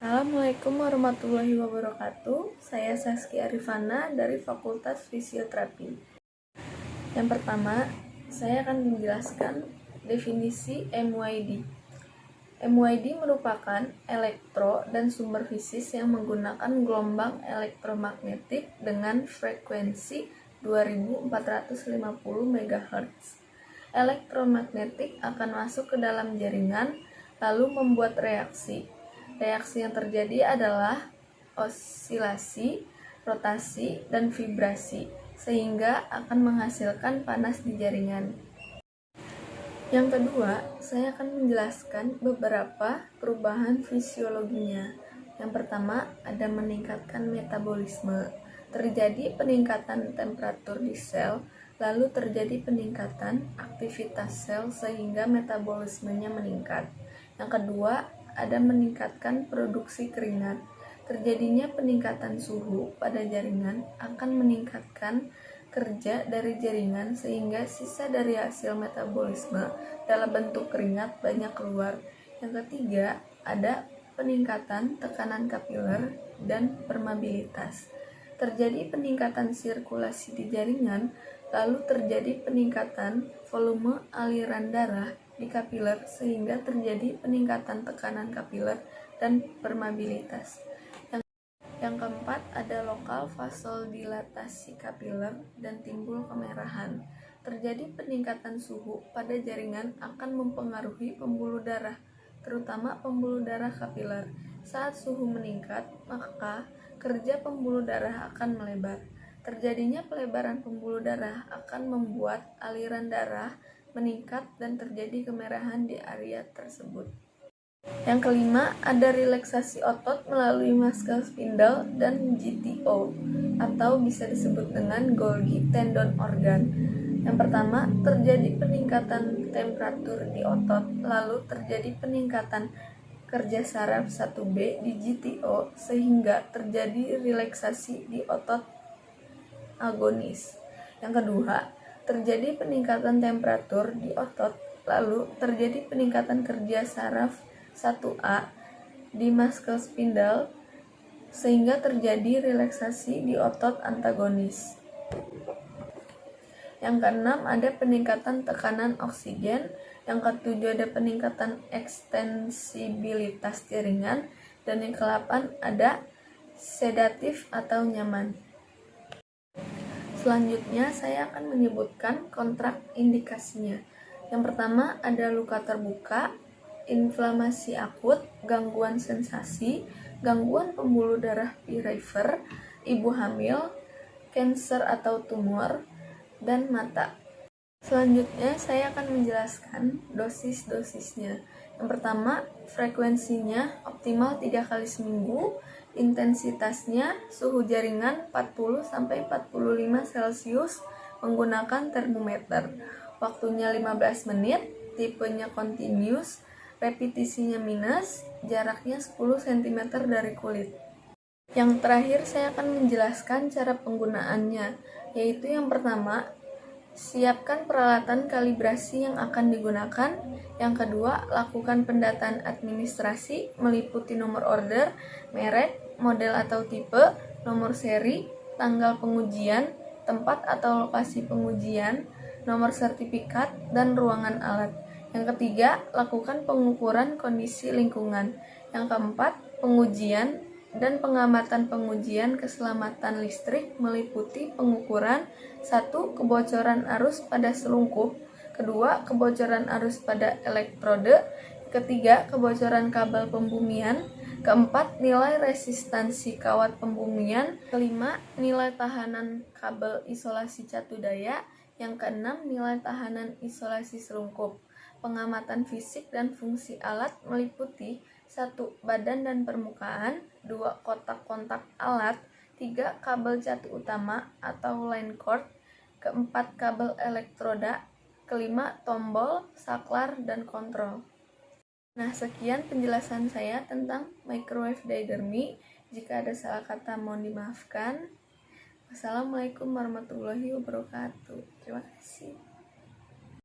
Assalamualaikum warahmatullahi wabarakatuh. Saya Saskia Arifana dari Fakultas Fisioterapi. Yang pertama, saya akan menjelaskan definisi MYD. MYD merupakan elektro dan sumber fisis yang menggunakan gelombang elektromagnetik dengan frekuensi 2450 MHz. Elektromagnetik akan masuk ke dalam jaringan lalu membuat reaksi. Reaksi yang terjadi adalah osilasi, rotasi, dan vibrasi, sehingga akan menghasilkan panas di jaringan. Yang kedua, saya akan menjelaskan beberapa perubahan fisiologinya. Yang pertama, ada meningkatkan metabolisme. Terjadi peningkatan temperatur di sel, lalu terjadi peningkatan aktivitas sel sehingga metabolismenya meningkat. Yang kedua, ada meningkatkan produksi keringat. Terjadinya peningkatan suhu pada jaringan akan meningkatkan kerja dari jaringan sehingga sisa dari hasil metabolisme dalam bentuk keringat banyak keluar. Yang ketiga, ada peningkatan tekanan kapiler dan permeabilitas. Terjadi peningkatan sirkulasi di jaringan, lalu terjadi peningkatan volume aliran darah di kapiler sehingga terjadi peningkatan tekanan kapiler dan permeabilitas. Yang keempat, ada lokal vasodilatasi kapiler dan timbul kemerahan. Terjadi peningkatan suhu pada jaringan akan mempengaruhi pembuluh darah, terutama pembuluh darah kapiler. Saat suhu meningkat, maka kerja pembuluh darah akan melebar. Terjadinya pelebaran pembuluh darah akan membuat aliran darah meningkat dan terjadi kemerahan di area tersebut. Yang kelima, ada relaksasi otot melalui muscle spindle dan GTO atau bisa disebut dengan Golgi tendon organ. Yang pertama, terjadi peningkatan temperatur di otot, lalu terjadi peningkatan kerja saraf 1B di GTO sehingga terjadi relaksasi di otot agonis. Yang kedua, terjadi peningkatan temperatur di otot, lalu terjadi peningkatan kerja saraf 1A di muscle spindle sehingga terjadi relaksasi di otot antagonis. Yang keenam, ada peningkatan tekanan oksigen. Yang ketujuh, ada peningkatan ekstensibilitas jaringan. Dan yang ke-8, ada sedatif atau nyaman. Selanjutnya, saya akan menyebutkan kontraindikasinya. Yang pertama, ada luka terbuka, inflamasi akut, gangguan sensasi, gangguan pembuluh darah perifer, ibu hamil, kanker atau tumor, dan mata. Selanjutnya, saya akan menjelaskan dosis-dosisnya. Yang pertama, frekuensinya optimal 3 kali seminggu, intensitasnya suhu jaringan 40-45 Celcius menggunakan termometer. Waktunya 15 menit, tipenya continuous, repetisinya minus, jaraknya 10 cm dari kulit. Yang terakhir, saya akan menjelaskan cara penggunaannya, yaitu yang pertama, siapkan peralatan kalibrasi yang akan digunakan. Yang kedua, lakukan pendataan administrasi meliputi nomor order, merek, model atau tipe, nomor seri, tanggal pengujian, tempat atau lokasi pengujian, nomor sertifikat, dan ruangan alat. Yang ketiga, lakukan pengukuran kondisi lingkungan. Yang keempat, pengujian dan pengamatan pengujian keselamatan listrik meliputi pengukuran 1. Kebocoran arus pada selungkup, kedua, kebocoran arus pada elektrode, ketiga, kebocoran kabel pembumian, keempat, nilai resistansi kawat pembumian, kelima, nilai tahanan kabel isolasi catu daya, yang keenam, nilai tahanan isolasi selungkup. Pengamatan fisik dan fungsi alat meliputi 1. Badan dan permukaan, 2. Kotak-kontak alat, 3. Kabel catu utama atau line cord, keempat, kabel elektroda, kelima, tombol, saklar, dan kontrol. Nah, sekian penjelasan saya tentang microwave didermy. Jika ada salah kata mohon dimaafkan. Wassalamualaikum warahmatullahi wabarakatuh. Terima kasih.